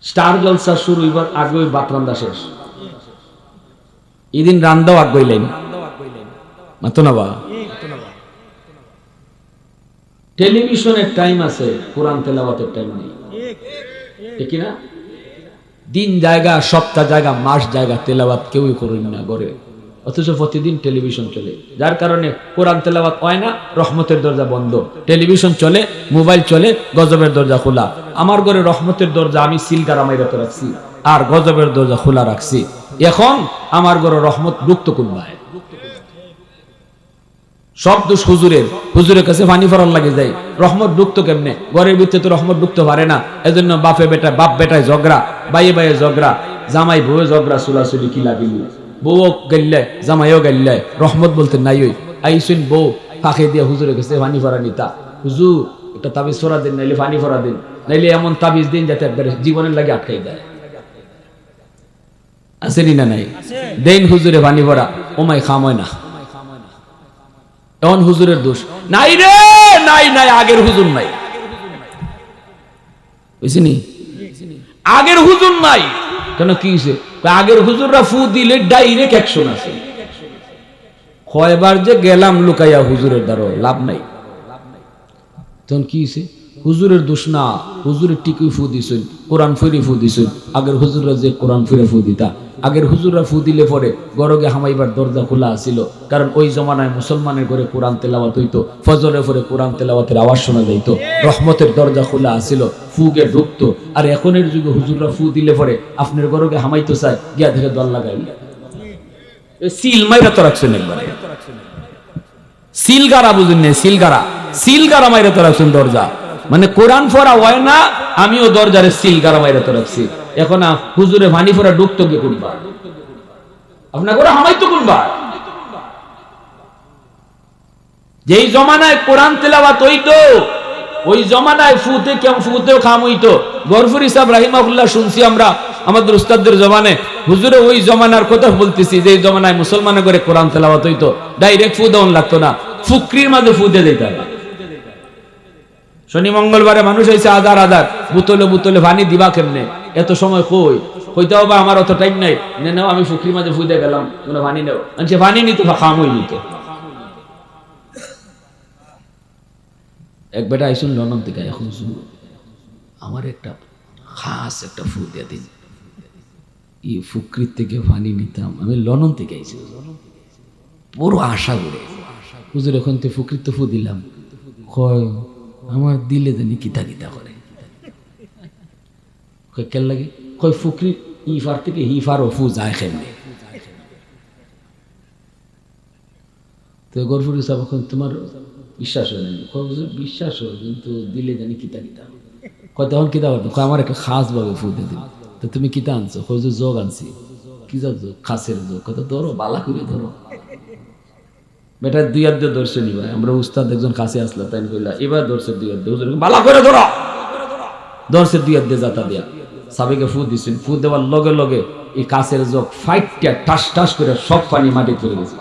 স্টার জলসা শুরু হইবার আগে ওই ভাত রান্দা শেষ, এদিন রান্দাও আগ গইলেন মাতো না বা। টেলিভিশনের টাইম আছে, কোরআন তেলাওয়াতের টাইম নেই, ঠিক না? দিন জায়গা, সপ্তাহ জায়গা, মাস জায়গা তেলাওয়াত কেউই করেন না ঘরে, অথচ প্রতিদিন টেলিভিশন চলে, যার কারণে কোরআন তেলাওয়াত হয় না, রহমতের দরজা বন্ধ। টেলিভিশন চলে, মোবাইল চলে, গজবের দরজা খোলা। আমার ঘরে রহমতের দরজা আমি সিলগারা মাইরা তো রাখছি, আর গজবের দরজা খোলা রাখছি। এখন আমার ঘরে রহমত ঢুকতো কোনবায়, সব দোষ হুজুরের, হুজুরের কাছে পানি ফরার লাগে যায়, রহমত ঢুকতো কেমনে? ঘরের ভিতরে তো রহমত ঢুকতে পারে না। এজন্য বাপে বেটা, বাপ বেটায় ঝগড়া, বাইয়ে বাইয়ে ঝগড়া, জামাই বউয়ে ঝগড়া, চুলাচুলি কি লাগিল, বউ গেল্লে জামাইও গেল্লে, রহমত বলতে নাই। ওই আইসুন বউ ফাঁকে দিয়ে হুজুরের কাছে পানি ফরা নিতা, হুজুর একটা তাবিজ ফরা দিন, নাইলে পানি ফরা দিন, নাইলে এমন তাবিজ দিন যাতে একবারে জীবনের লাগে আটকাই দেয়। আসেনি না নাই? দেন হুজুরে পানি ভরা, ওমাই খাময় না, এমন হুজুরের দোষ নাই রে, নাই নাই, আগের হুজুর নাই, বুঝছিনি? আগের হুজুর নাই কেন? কি হয়েছে? আগের হুজুররা ফু দিলে ডাইরেক্ট অ্যাকশন আছে। কয়বার যে গেলাম লুকাইয়া হুজুরের দ্বারা, লাভ নাই। তখন কি হয়েছে? হুজুরের দোষ না, হুজুরের টিকুই ফু দিছেন, কোরআন ফিরে ফু দিছেন। আগের হুজুররা যে কোরআন ফিরে ফু দিতা, আগের হুজুররা ফু দিলে পরে গরগে হামাইবার দরজা খোলা আছিল, কারণ ওই জমানায় মুসলমানের ঘরে কোরআন তেলাওয়াত হইতো, ফজরের পরে কোরআন তেলাওয়াতের আওয়াজ শোনা যাইতো, রহমতের দরজা খোলা আছিল, ফুগে ঢুকতো। আর এখনের যুগে হুজুররা ফু দিলে পরে আপনার গরগে হামাইতো চায়, গিয়া দেখে দল লাগাই সিল মাইরা তো রাখছেন একবারে, সিলগারা বুঝেন না? সিলগারা মাইরা তো রাখছেন দরজা, মানে কোরআন পড়া হয় না, আমিও দরজারে সিলগারা মাইরা তো রাখছি। এখন হুজুরে ভানি ফোরা ঢুকতো কে কোনবা? আপনার করে হামাইতো কোনবা? যেই জমানায় কোরআন তেলাওয়াত হইতো, ওই জমানায় ফুতেও খাম হইতো। গরফুরি সাহেব রাহিমাহুল্লাহ শুনছি আমরা আমাদের উস্তাদদের জমানে, হুজুরে ওই জমানার কথা বলতেছি, যে জমানায় মুসলমানের করে কোরআন তেলাওয়াত হইতো, ডাইরেক্ট ফু দেওয়ান লাগতো না, ফুকরির মাঝে ফুতে দিতে হবে। শনি মঙ্গলবারে মানুষ হয়েছে আদার আদার, বুতলে বুতলে পানি দিবা কেমনে? এত সময় কই হইতে হবে, আমার অত টাইম নাই, নেও আমি ফুকরির মাঝে ফুদে গেলাম, কোনো পানি নেও, আনছে পানি নিত খাম হয়ে নিত। এক বেটা আইসুন লন্ডন থেকে, এখন আমার একটা খাস একটা ফু দিয়ে দিন, এই ফুকরির থেকে পানি নিতাম, আমি লন্ডন থেকে আইসি, বড় আশা করে হুজুর এখন তো ফুকরির তো ফু দিলাম, কয় আমার দিলে জানি কিতা কিতা করে, কই কেন লাগে? কই ফুকরি ইফার থেকে হিফার ও ফু যায় কেমনে? তো গরফুর সাহেব এখন তোমার বিশ্বাস হয় নাই? বিশ্বাস হয়, কিন্তু দিলে জানি কিতা কিতা। কয় তখন কিতা করতো? আমার একটা খাস ভাবে ফু দিয়ে দিল। তো তুমি কিতা আনছো? কই যোগ আনছি। কি যোগ? খাসের যোগ। কত ধরো, বালা করে ধরো। বেটা 2 হাত দিয়ে ধরছে নি ভাই। আমরা উস্তাদ একজন কাছে আসলো, তাই কইলা এবার ধরছে 2 হাত দিয়ে, বালা করে ধরো। ধরছে 2 হাত দিয়ে জাতা দিয়া সাবেকে ফু দিছেন। ফু দেওয়ার লগে লগে এই কাছের যোগ ফাইটটা টাস টাস করে সব পানি মাটি চলে গেছে।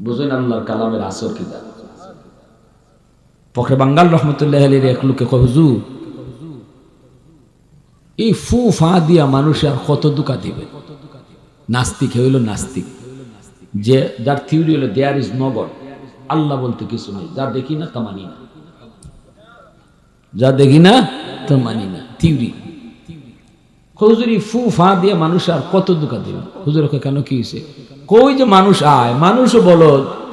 বুঝুন আল্লাহর কালামের আসর কি। ফখরে বাঙ্গাল রহমতুল্লাহ আলাইহির এক লোকে কয়, হুজুর এই ফু ফা দিয়া মানুষ আর কত দুকা দিবে? নাস্তিক হইল নাস্তিক, যে যার থিওরি হলো দেয়ার ইজ নো গড, আল্লাহ বলতে কিছু নেই, যা দেখি না তা মানি না, যা দেখি না তা মানি না, থিওরি। হুজুর এই ফু ফা দিয়া মানুষ আর কত দুকা দিবে? হুজুর কেন কি হয়েছে? কই যে মানুষ আয়, মানুষও বলো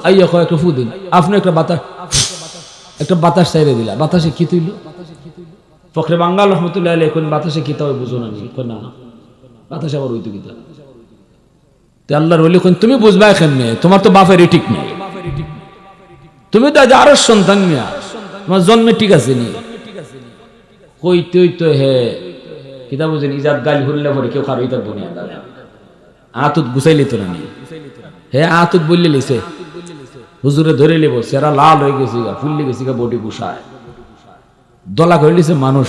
আইয়া কয় একটা ফু দিন, আপনি একটা বাতাস চাইরে দিলা, বাতাসে কি তুইল? ফখরে বাঙ্গাল রহমতুল্লাহ আলাইহি কোন বাতাসে কিতা হয় বুঝো না? না বাতাসে আবার হইতো কিতা? তে আল্লাহর ওলি কোন তুমি বুঝবা কেমনে? তোমার তো বাপেরই ঠিক নাই, তুমি তো আরো সন্তান মিয়া, তোমার জন্মে ঠিক আছে নি? কই তুই তো হে কিতা বুঝেন? ইজাত গাল হইলে পরে কেউ কারো ইতার দুনিয়া আতুত গুছাইলি তো না নি? হে আতুত বললে লিছে, হুজুরে ধরে লিব, সেরা লাল হয়ে গেছি, ফুললে গেছি, বডি গুছায় দলা করে লিছে, মানুষ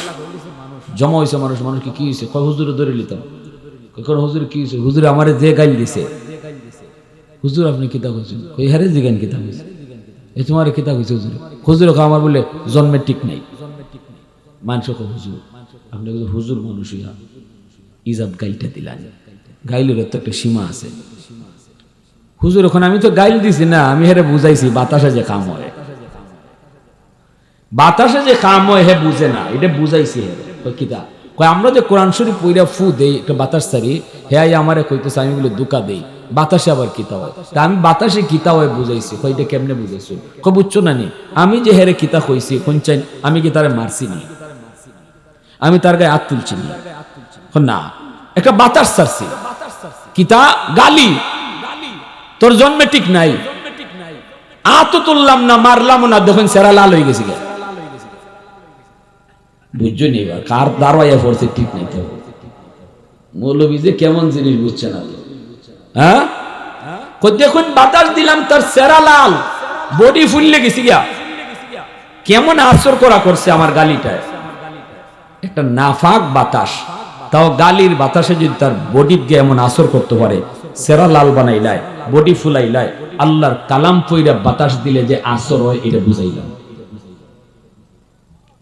জমা হয়েছে, মানুষকে কি হয়েছে? কয় হুজুরে ধরে লিতাম। হুজুর কি হয়েছে? হুজুর আমার যে গাইল দিছে। হুজুর আপনি কিতা করছেন? ওই হারে যে গান কিতা হয়েছে, এই তোমার কিতা হয়েছে? হুজুর আমার বলে জন্মের ঠিক নাই। মানুষ হুজুর আপনি হুজুর মানুষ ইজাত গাইলটা দিলেন, গাইলের তো একটা সীমা আছে। হুজুর এখন আমি তো গাইল দিছি না, আমি হেরে বুঝাইছি বাতাসে যে কাম হয়, বাতাসে যে কাম হয় হে বুঝে না, এটা বুঝাইছি হে। কিতা কয়? আমরা যে কোরআন শরীফ পইরা ফু দেই, একটা বাতাস ছাড়ি, হে আমারে কইতেছে আমি বলে দুকা দেই, বাতাসে আবার কিতা হয়? তা আমি বাতাসে কিতা হয় বুঝাইছি। কই এটা কেমনে বুঝাইছো? কই বুঝছো না নি? আমি যে হেরে কিতা কইছি কোন চাই, আমি কি তারে মারছি নি? আমি তার গায়ে হাত তুলছি না, একটা বাতাস ছাড়ছি, কিতা গালি, তোর জন্মে ঠিক নাই, আত তুললাম না, মারলাম না, দেখুন সেরা লাল হয়ে গেছি। বুঝছো নি? এবার কার দাঁড়াইয়া পড়ছে ঠিক নাই। তো মৌলবী যে কেমন জিনিস বুঝছে না? হ্যাঁ, দেখুন বাতাস দিলাম, তার সেরা লাল, বডি ফুললে গেছি গিয়া, কেমন আসর করা করছে আমার গালিটায়। একটা নাফাক বাতাস, তাও গালির বাতাসে যদি তার বডি দিয়ে এমন আসর করতে পারে, সেরা লাল বানাইলায়, বডি ফুলাইলায়, আল্লাহর কালাম পইরা বাতাস দিলে যে আসর হয় এটা বুঝাইলাম।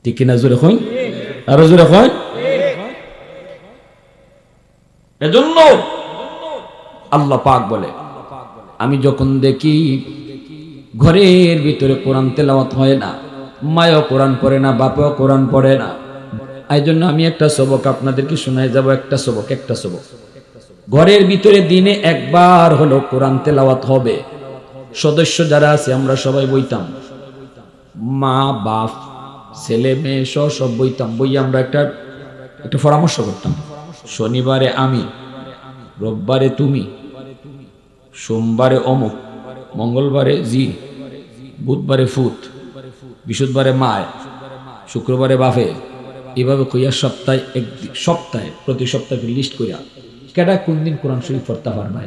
ঠিক কিনা? জোরে কই, আরো জোরে কই। এজন্য আল্লাহ পাক বলে, আমি যখন দেখি ঘরের ভিতরে কোরআন তেলাওয়াত হয় না, মায়ও কোরআন পড়ে না, বাপও কোরআন পড়ে না, এই জন্য আমি একটা সবক আপনাদেরকে শোনাই যাব। একটা সবক ঘরের ভিতরে দিনে একবার হলো কোরআন তেলাওয়াত হবে। সদস্য যারা আছে আমরা সবাই বইতাম, মা বাপ ছেলে মেয়ে সব বইতাম। বইয়ে আমরা একটা পরামর্শ করতাম, শনিবারে আমি, রোববারে তুমি, সোমবারে অমুক, মঙ্গলবারে জি, বুধবারে ফুত, বৃহস্পতিবারে মায়, শুক্রবারে বাপে, এভাবে কইয়া সপ্তাহে প্রতি সপ্তাহে লিস্ট কইরা কেডা কোন দিন কোরআন শরীফ পড়তে পারবে,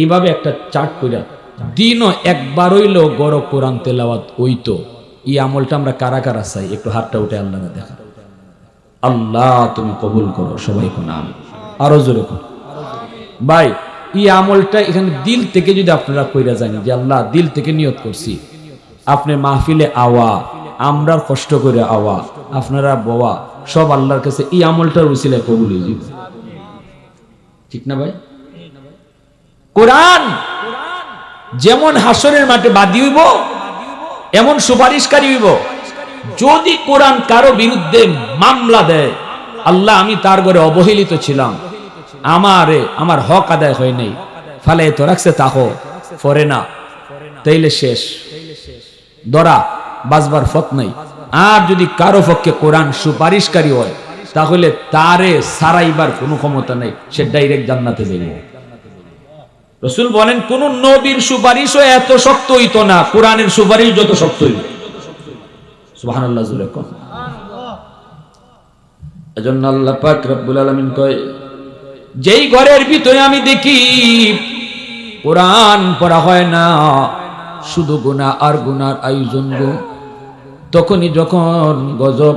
এভাবে একটা চার্ট কইরা দিনও একবার হইল গড় কোরআন তেলাওয়াত হইতো। এই আমলটা আমরা কারা কারা চাই? একটু হাতটা উঠে আল্লাহ দেখা। আল্লাহ তুমি কবুল করো, সবাই কোন আমি, আরো জোরে কোন ভাই। এই আমলটা এখানে দিল থেকে যদি আপনারা কইরা যান, যে আল্লাহ দিল থেকে নিয়ত করছি, আপনি মাহফিলে আওয়া, আমরা কষ্ট করে আওয়া, আপনারা বওয়া, সব আল্লাহর কাছে এই আমলটার উসিলায় কবুল হয়ে যাবে। ঠিক না ভাই? কোরআন যেমন হাসরের মাঠে বাদী হইব, এমন সুপারিশকারী হইব। যদি কোরআন কারো বিরুদ্ধে মামলা দেয়, আল্লাহ আমি তার ঘরে অবহেলিত ছিলাম, আমার হক আদায় হয় নাই, ফালে তো রাখছে তাকো ফরে না, তাইলে শেষ, ধরা বাজবার ফত নাই। আর যদি কারো পক্ষে কোরআন সুপারিশকারী হয় তাহলে তারে সারাইবার কোনো ক্ষমতা নেই, সে ডাইরেক্ট জান্নাতে যাবে। রাসূল বলেন কোন নবীর সুপারিশও এত শক্ত হইতো না কোরআনের সুপারিশ যত শক্ত হইল। সুবহানাল্লাহ জোরে কোন। এজন্য আল্লাহ পাক রব্বুল আলামিন কয়, যেই ঘরের ভিতরে আমি দেখি কোরআন পড়া হয় না, শুধু গুনাহ আর গুনার আয়োজন গো, তখনই যখন গজব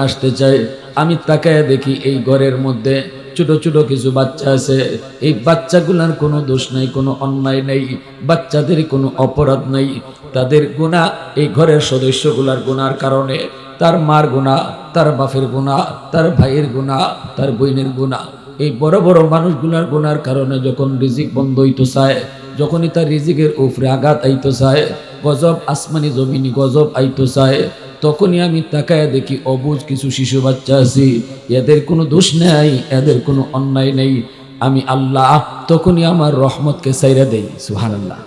আসতে চায় আমি তাকায় দেখি এই ঘরের মধ্যে ছোট ছোট কিছু বাচ্চা আছে। এই বাচ্চাগুলার কোনো দোষ নাই, কোনো অন্যায় নেই, বাচ্চাদের কোনো অপরাধ নাই। তাদের গুনাহ এই ঘরের সদস্যগুলার গুনার কারণে, তার মার গুনাহ, তার বাপের গুনাহ, তার ভাইয়ের গুনাহ, তার বোনের গুনাহ, এই বড় বড় মানুষগুলার গুনার কারণে যখন রিজিক বন্ধ হইতো চায়, যখনই তার রিজিকের উপরে আঘাত আইতো চায়, গজব আসমানি জমিনি গজব আইতো চায়, তখনই আমি তাকায় দেখি অবুঝ কিছু শিশু বাচ্চা আছে, এদের কোনো দোষ নেই, এদের কোনো অন্যায় নেই। আমি আল্লাহ তখনই আমার রহমতকে ছাইরা দেই। সুবহানাল্লাহ।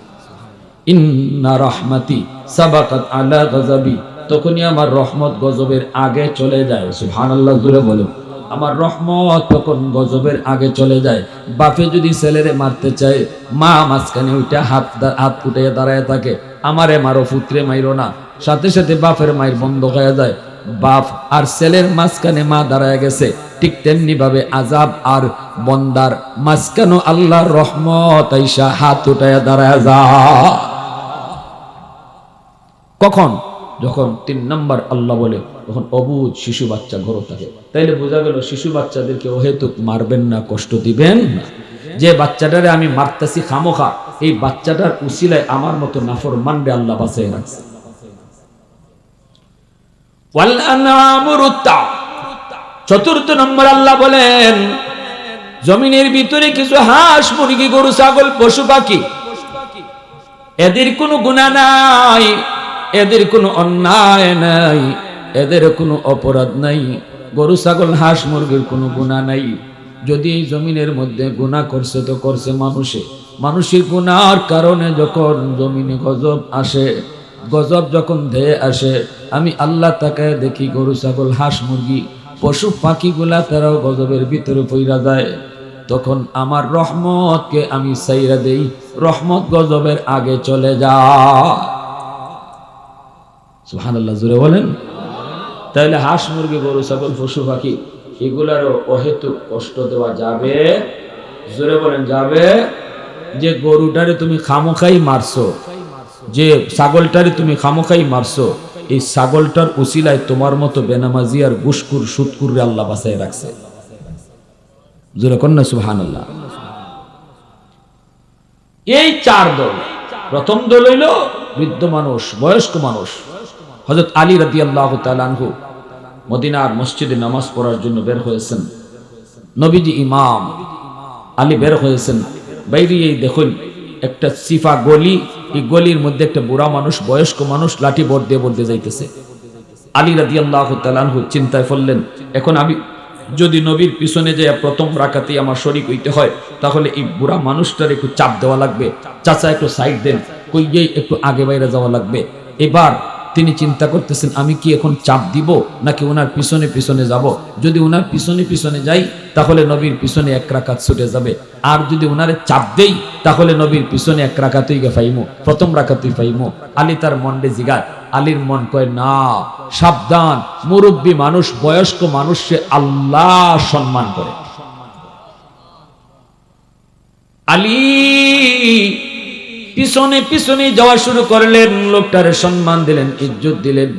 ইন্না রহমাতি সাবাকাত আলা গজবি, তখনই আমার রহমত গজবের আগে চলে যায়। সুবহানাল্লাহ জোরে বলো। আমার রহমত তখন গজবের আগে চলে যায়। বাপে যদি ছেলেরে মারতে চায়, মা মাঝখানে ওইটা হাত ফুটে দাঁড়ায় থাকে, আমারে মারো, পুত্রে মাইরো না, সাথে সাথে বাপের মায়ের বন্ধ হয়ে যায়। বাপ আর ছেলের মাঝখানে মা দাঁড়ায় গেছে, ঠিক তেমনি ভাবে আজাব আর বন্দার মাঝখানে আল্লাহর রহমত আইসা হাত উঠায় দাঁড়ায় যায়। কখন? যখন 3 নম্বর আল্লাহ বলে, তখন অবুঝ শিশু বাচ্চা ঘর থাকে। তাইলে বোঝা গেল শিশু বাচ্চাদেরকে অহেতুক মারবেন না, কষ্ট দিবেন না। যে বাচ্চাটারে আমি মারতেছি খামোখা, এই বাচ্চাটার উসিলায় আমার মতো নাফরমানরে আল্লাহ বাঁচিয়ে রাখছে। ওয়াল আনআমু রুতা, 4th নম্বর আল্লাহ বলেন জমিনের ভিতরে কিছু হাঁস মুরগি গরু ছাগল পশু পাখি, এদের কোনো গুনাহ নাই, এদের কোনো অন্যায় নাই, এদের কোনো অপরাধ নাই। গরু ছাগল হাঁস মুরগির কোনো গুনাহ নাই। যদি এই জমিনের মধ্যে গুনাহ করছে তো করছে মানুষের গুনার কারণে যখন জমিনে গজব আসে, গজব যখন ধেয়ে আসে, আমি আল্লাহ তাকায় দেখি গরু ছাগল হাঁস মুরগি পশু পাখিগুলা তারাও গজবের ভিতরে পইরা যায়। তখন আমার রহমতকে আমি ছাইরা দেই, রহমত গজবের আগে চলে যায়। সুবহানাল্লাহ জোরে বলেন। তাহলে হাঁস মুরগি গরু ছাগল পশু পাখি এগুলারও অহেতুক কষ্ট দেওয়া যাবে? জোরে বলেন যাবে? যে গরুটারে তুমি খামোখাই মারছো, যে ছাগলটারে তুমি খামোখাই মারছো, এই ছাগলটার উসিলায় তোমার মতো বেনামাজি আর গুসকুর সুদকুররে আল্লাহ বাঁচায় রাখছে। জোরে কর না সুবহানাল্লাহ। এই 4 দল। প্রথম দল হইল বৃদ্ধ মানুষ, বয়স্ক মানুষ। হযরত আলী রাদিয়াল্লাহু তাআলা আনহু মদিনার মসজিদে নামাজ পড়ার জন্য বের হয়েছেন। নবীজি ইমাম, আলী বের হয়েছেন। বাইরে এই দেখুন একটা সিফা গলি, এই গলির মধ্যে একটা বুড়া মানুষ, বয়স্ক মানুষ লাঠি বলতে যাইতেছে। আলী রাদিয়াল্লাহু তাআলা আনহু চিন্তায় পড়লেন, এখন আমি যদি নবীর পিছনে যে প্রথম রাকাতেই আমার শরীক হইতে হয়, তাহলে এই বুড়া মানুষটার একটু চাপ দেওয়া লাগবে। চাচা একটু সাইড দেন, কই গিয়ে একটু আগে বাইরে যাওয়া লাগবে। এবার তিনি চিন্তা করতেছেন, আমি কি এখন চাপ দিব নাকি ওনার পিছনে পিছনে যাব? যদি ওনার পিছনে পিছনে যাই তাহলে নবীর পিছনে 1 রাকাত ছুটে যাবে, আর যদি ওনারে চাপ দেই তাহলে নবীর পিছনে 1 রাকাতই পাইমু, প্রথম রাকাতই পাইমু। আলী তার মনে জিগায়, আলীর মন কয় না, সাবধান, মুরব্বী মানুষ, বয়স্ক মানুষ, সে আল্লাহ সম্মান করে। আলী পিছনে পিছনে যাওয়া শুরু করলেন, লোকটারে সম্মান দিলেন, ইজ্জত দিলেন।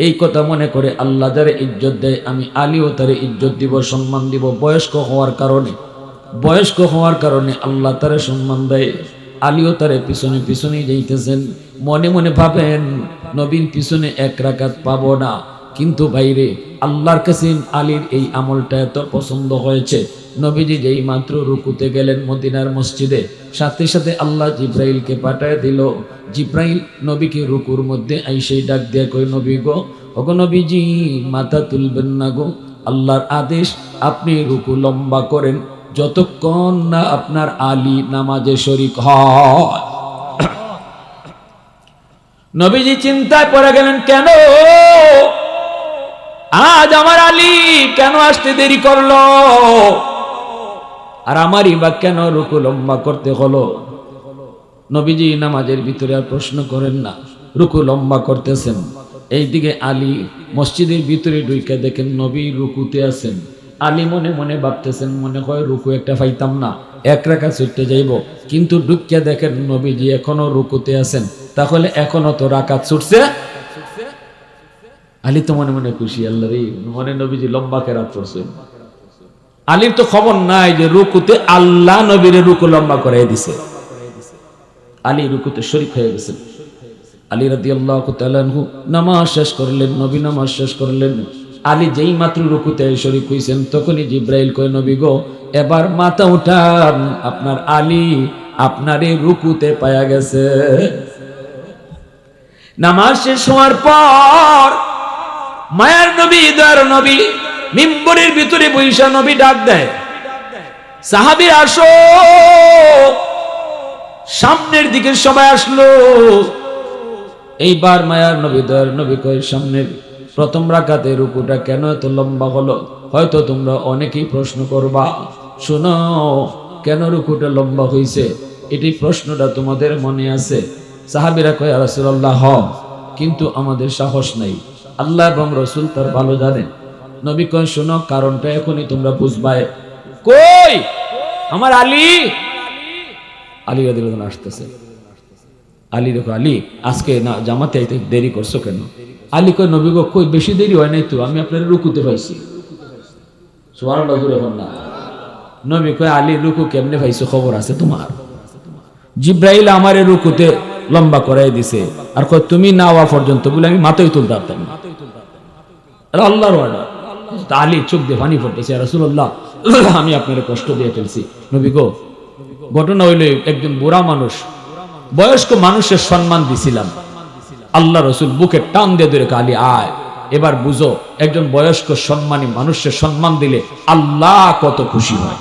এই কথা মনে করে আল্লাহ যারে ইজ্জত দেয় আমি আলীও তারে ইজ্জত দিব, সম্মান দিব। বয়স্ক হওয়ার কারণে আল্লাহ তারে সম্মান দেয়। আলীও তারে পিছনে পিছনে যাইতেছেন। মনে মনে ভাবেন নবীর পিছনে 1 রাকাত পাবো না, কিন্তু বাইরে আল্লাহর কাছে আলীর এই আমলটা এত পছন্দ হয়েছে। নবীজি যেই মাত্র রুকুতে গেলেন মদিনার মসজিদে, সাথে সাথে আল্লাহ জিব্রাইলকে পাঠায় দিল। জিব্রাইল নবীকে রুকুর মধ্যে আইসেই ডাক দিয়ে কই, নবী গো, ওগো নবীজি, মাথা তুলবেন না গো, আল্লাহর আদেশ আপনি রুকু লম্বা করেন যতক্ষণ না আপনার আলী নামাজে শরীক হয়। নবীজি চিন্তায় পড়ে গেলেন, কেন আজ আমার আলী কেন আসতে দেরি করলো, আর আমারই বা কেন রুকু লম্বা করতে হলো? নবীজি নামাজের ভিতরে আর প্রশ্ন করেন না, রুকু লম্বা করতেছেন। এইদিকে আলী মসজিদের ভিতরে ঢুকে দেখেন নবী রুকুতে আছেন। আলী মনে মনে ভাবতেছেন, মনে হয় রুকু একটা পাইতাম না, এক রাকাত ছুটতে যাইব, কিন্তু ঢুকিয়া দেখেন নবীজি এখনো রুকুতে আছেন, তাহলে এখনো তো রাকাত ছুটছে। আলী তো মনে মনে খুশি, আল্লাহ রে, মনে নবীজি লম্বা কেরাত করছেন। আলীর তো খবর নাই যে রুকুতে আল্লাহ নবীর রুকু লম্বা করাই দিছে। আলী রুকুতে শরীক হয়ে গেছেন। আলী রাদিয়াল্লাহু তাআলা আনহু নামাজ শেষ করলেন, নবী নামাজ শেষ করলেন। আলী যেই মাত্র রুকুতে শরীক হইছেন, তখনই জিব্রাইল কয়, নবী গো, এবার মাথা উঠান, আপনার আলী আপনার এই রুকুতে পায়া গেছে। নামাজ শেষ হওয়ার পর মায়ার নবী, দয়ার নবী মিম্বরের ভিতরে বইসা নবী ডাক দেয়, সাহাবী আসো। সামনের দিকে সবাই আসলো। এইবার মায়ার নবী, দয়ার নবী কয়, সামনের প্রথম রাকাতে রুকুটা কেন এত লম্বা হলো? হয়তো তোমরা অনেকেই প্রশ্ন করবা, শোনো, কেন রুকুটা লম্বা হইছে, এটি প্রশ্নটা তোমাদের মনে আছে। সাহাবীরা কয়, ইয়া রাসূলুল্লাহ, কিন্তু আমাদের সাহস নাই, আল্লাহ এবং রাসূল তার ভালো জানেন। নবী কয়, শোনো, কারণটা এখনই তোমরা বুঝবাই। কই আমার আলী? আলী রাদিয়াল্লাহু আনহু আসতেছে। আলী দেখো, আলী আজকে না জামাতে আইতে দেরি করছো কেন? আলী কয়, নবী গো, কই বেশি দেরি হয় নাই তো, আমি আপনার রুকুতে পাইছি। সুবহানাল্লাহ, জোরে বল না। নবী কয়, আলী রুকু কেমনে পাইছো, খবর আছে তোমার? জিব্রাইল আমারে রুকুতে লম্বা করাই দিছে, আর কয় তুমি না হওয়া পর্যন্ত বলে আমি মাথায় তুলতে পারতাম না। আল্লাহর অর্ডার। আলী চোখ দিয়ে পানি পড়তেছে, ইয়া রাসূলুল্লাহ, আমি আপনার কষ্ট দিয়ে ফেলছি। নবী গো, ঘটনা হইলে একজন বুড়া মানুষ, বয়স্ক মানুষের সম্মান দিছিলাম। আল্লাহ রাসূল বুকে টান দিয়ে ধরে, আলী আয়, এবার বুঝো একজন বয়স্ক সম্মানী মানুষের সম্মান দিলে আল্লাহ কত খুশি হয়।